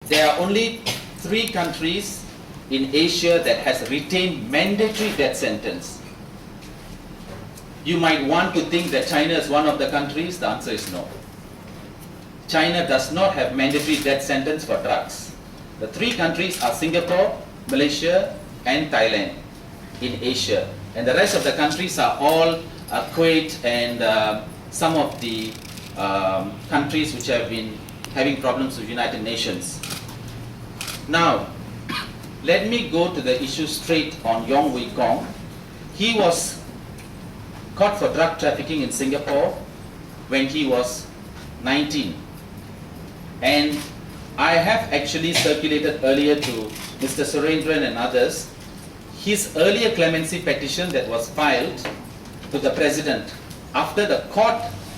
there are only 3 countries in Asia that has retained mandatory death sentence. You might want to think that China is one of the countries. The answer is no. China does not have mandatory death sentence for drugs. The 3 countries are Singapore, Malaysia, and Thailand in Asia. And the rest of the countries are all Kuwait and some of the countries which have been having problems with United Nations. Now, let me go to the issue straight on Yong Vui Kong. He was caught for drug trafficking in Singapore when he was 19. And I have actually circulated earlier to Mr. Surendran and others his earlier clemency petition that was filed to the President after the Court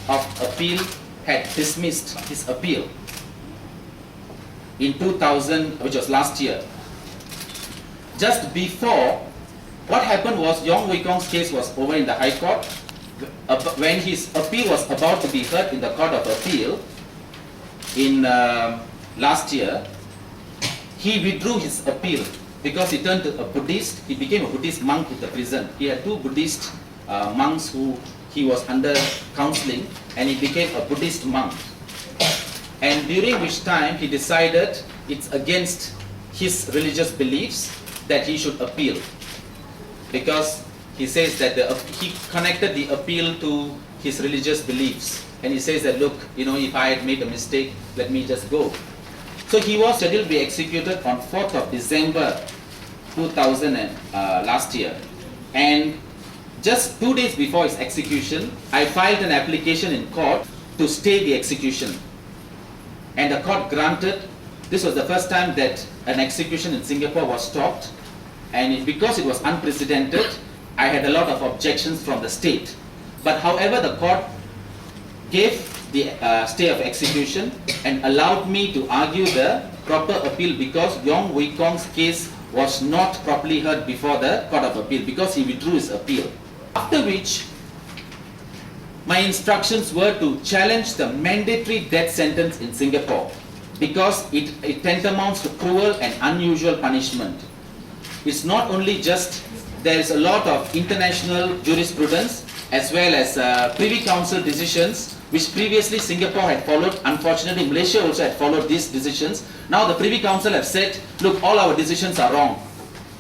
of Appeal had dismissed his appeal in 2000, which was last year. Just before, what happened was Yong Vui Kong's case was over in the High Court. When his appeal was about to be heard in the Court of Appeal in last year, he withdrew his appeal because he turned to a Buddhist. He became a Buddhist monk in the prison. He had 2 Buddhist monks who he was under counseling, and he became a Buddhist monk. And during which time he decided it's against his religious beliefs that he should appeal, because he says that he connected the appeal to his religious beliefs, and he says that, look, you know, if I had made a mistake, let me just go. So he was scheduled to be executed on 4th of December 2000 last year, and just 2 days before his execution, I filed an application in court to stay the execution, and the court granted. This was the first time that an execution in Singapore was stopped, and because it was unprecedented, I had a lot of objections from the state. But however, the court gave the stay of execution and allowed me to argue the proper appeal, because Yong Vui Kong's case was not properly heard before the Court of Appeal, because he withdrew his appeal. After which, my instructions were to challenge the mandatory death sentence in Singapore, because it tantamounts to cruel and unusual punishment. It's not only just, there is a lot of international jurisprudence as well as Privy Council decisions which previously Singapore had followed. Unfortunately, Malaysia also had followed these decisions. Now the Privy Council have said, look, all our decisions are wrong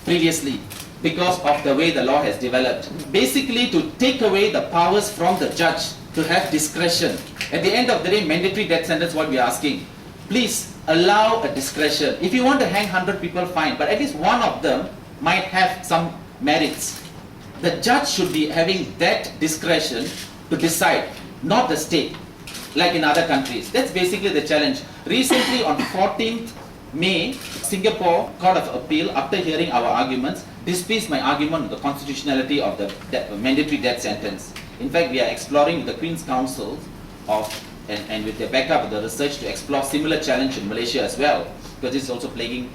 previously because of the way the law has developed. Basically, to take away the powers from the judge to have discretion. At the end of the day, mandatory death sentence, what we are asking, please allow a discretion. If you want to hang 100 people, fine, but at least one of them might have some merits. The judge should be having that discretion to decide, not the state, like in other countries. That's basically the challenge. Recently, on 14th May, Singapore Court of Appeal, after hearing our arguments, dismissed my argument on the constitutionality of the mandatory death sentence. In fact, we are exploring with the Queen's Council and with the backup of the research to explore similar challenge in Malaysia as well, because it's also plaguing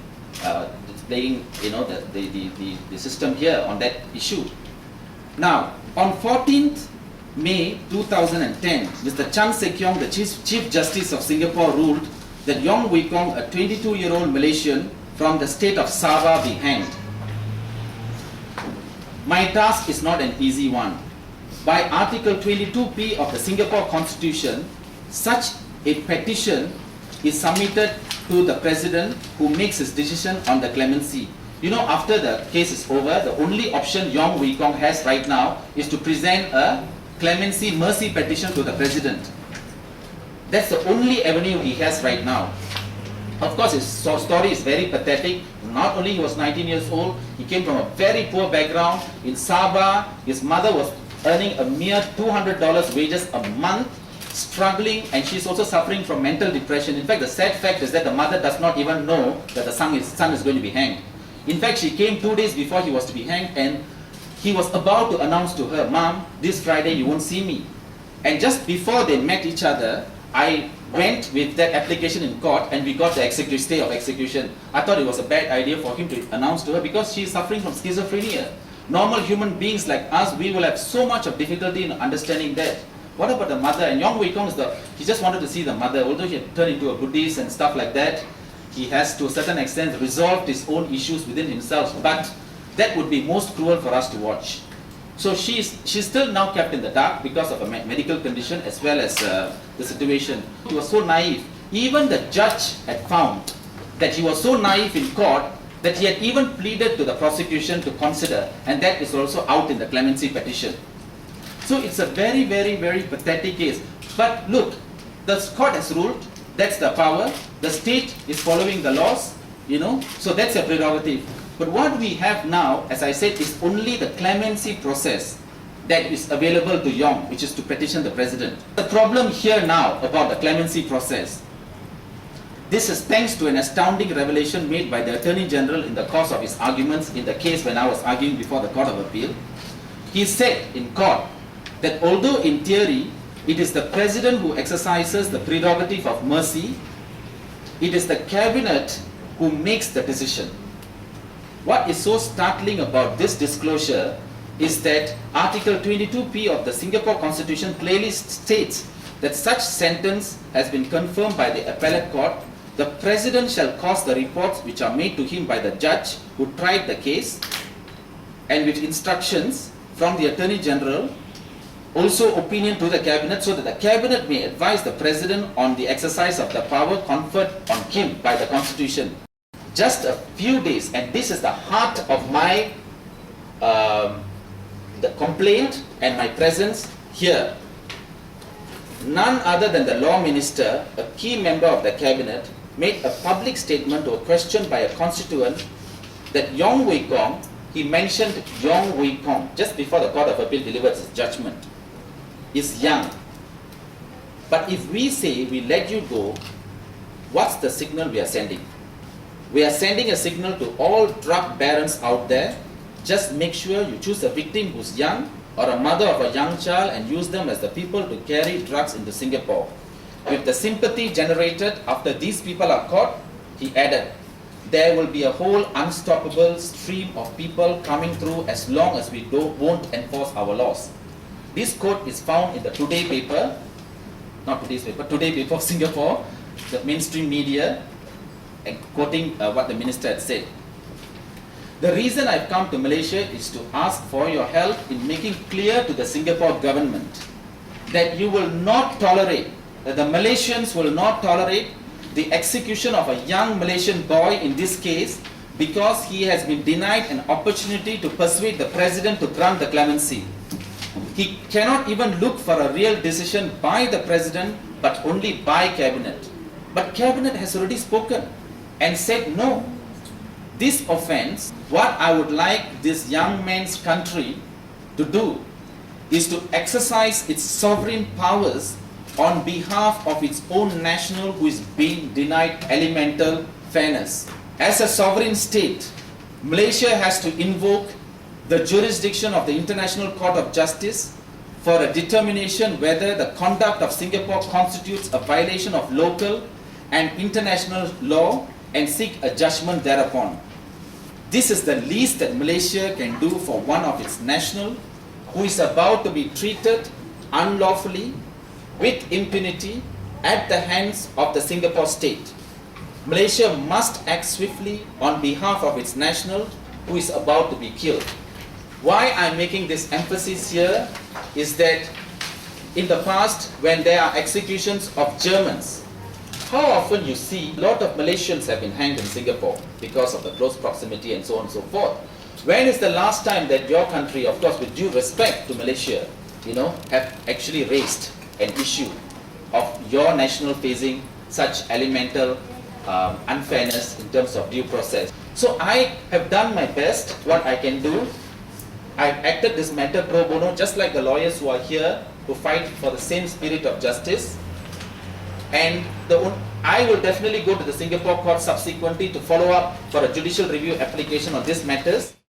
you know, the system here on that issue. Now, on 14th May 2010, Mr. Chan Sek Keong, the Chief Justice of Singapore, ruled that Yong Vui Kong, a 22-year-old Malaysian from the state of Sabah, be hanged. My task is not an easy one. By Article 22P of the Singapore Constitution, such a petition is submitted to the President, who makes his decision on the clemency. You know, after the case is over, the only option Yong Vui Kong has right now is to present a clemency mercy petition to the President. That's the only avenue he has right now. Of course, his story is very pathetic. Not only he was 19 years old, he came from a very poor background. In Sabah, his mother was earning a mere $200 wages a month, struggling, and she's also suffering from mental depression. In fact, the sad fact is that the mother does not even know that the son is going to be hanged. In fact, she came 2 days before he was to be hanged, and he was about to announce to her, Mom, this Friday you won't see me. And just before they met each other, I went with that application in court, and we got the stay of execution. I thought it was a bad idea for him to announce to her, because she is suffering from schizophrenia. Normal human beings like us, we will have so much of difficulty in understanding that. What about the mother? And Yong Vui Kong he just wanted to see the mother, although he had turned into a Buddhist and stuff like that. he has to a certain extent resolved his own issues within himself, but that would be most cruel for us to watch. So she's still now kept in the dark because of a medical condition as well as the situation. He was so naive. Even the judge had found that he was so naive in court that he had even pleaded to the prosecution to consider, and that is also out in the clemency petition. So it's a very, very, very pathetic case. But look, the court has ruled, that's the power, the state is following the laws, so that's a prerogative. But what we have now, as I said, is only the clemency process that is available to Yong, which is to petition the president. The problem here now about the clemency process, this is thanks to an astounding revelation made by the Attorney General in the course of his arguments in the case when I was arguing before the Court of Appeal. He said in court that although in theory it is the president who exercises the prerogative of mercy, it is the cabinet who makes the decision. What is so startling about this disclosure is that Article 22p of the Singapore Constitution clearly states that such sentence has been confirmed by the appellate court. The president shall cause the reports which are made to him by the judge who tried the case, and with instructions from the Attorney General, also opinion to the cabinet, so that the cabinet may advise the president on the exercise of the power conferred on him by the Constitution. Just a few days, and this is the heart of my the complaint and my presence here. None other than the law minister, a key member of the cabinet, made a public statement to a question by a constituent that Yong Vui Kong, he mentioned Yong Vui Kong just before the Court of Appeal delivered its judgment, is young. But if we say we let you go, what's the signal we are sending? We are sending a signal to all drug barons out there: just make sure you choose a victim who's young or a mother of a young child and use them as the people to carry drugs into Singapore. With the sympathy generated after these people are caught, he added, there will be a whole unstoppable stream of people coming through as long as we won't enforce our laws. This quote is found in the Today paper, not today's paper, Today paper of Singapore, the mainstream media, and quoting what the minister had said. The reason I've come to Malaysia is to ask for your help in making clear to the Singapore government that you will not tolerate, that the Malaysians will not tolerate the execution of a young Malaysian boy in this case because he has been denied an opportunity to persuade the president to grant the clemency. He cannot even look for a real decision by the president, but only by cabinet. But cabinet has already spoken and said no. This offense, what I would like this young man's country to do is to exercise its sovereign powers on behalf of its own national who is being denied elemental fairness. As a sovereign state, Malaysia has to invoke the jurisdiction of the International Court of Justice for a determination whether the conduct of Singapore constitutes a violation of local and international law and seek a judgment thereupon. This is the least that Malaysia can do for one of its national who is about to be treated unlawfully with impunity at the hands of the Singapore state. Malaysia must act swiftly on behalf of its national who is about to be killed. Why I'm making this emphasis here is that in the past, when there are executions of Germans, how often you see a lot of Malaysians have been hanged in Singapore because of the close proximity and so on and so forth. When is the last time that your country, of course with due respect to Malaysia, have actually raised an issue of your national facing such elemental unfairness in terms of due process? So I have done my best, what I can do. I've acted this matter pro bono, just like the lawyers who are here to fight for the same spirit of justice. And I will definitely go to the Singapore court subsequently to follow up for a judicial review application on these matters.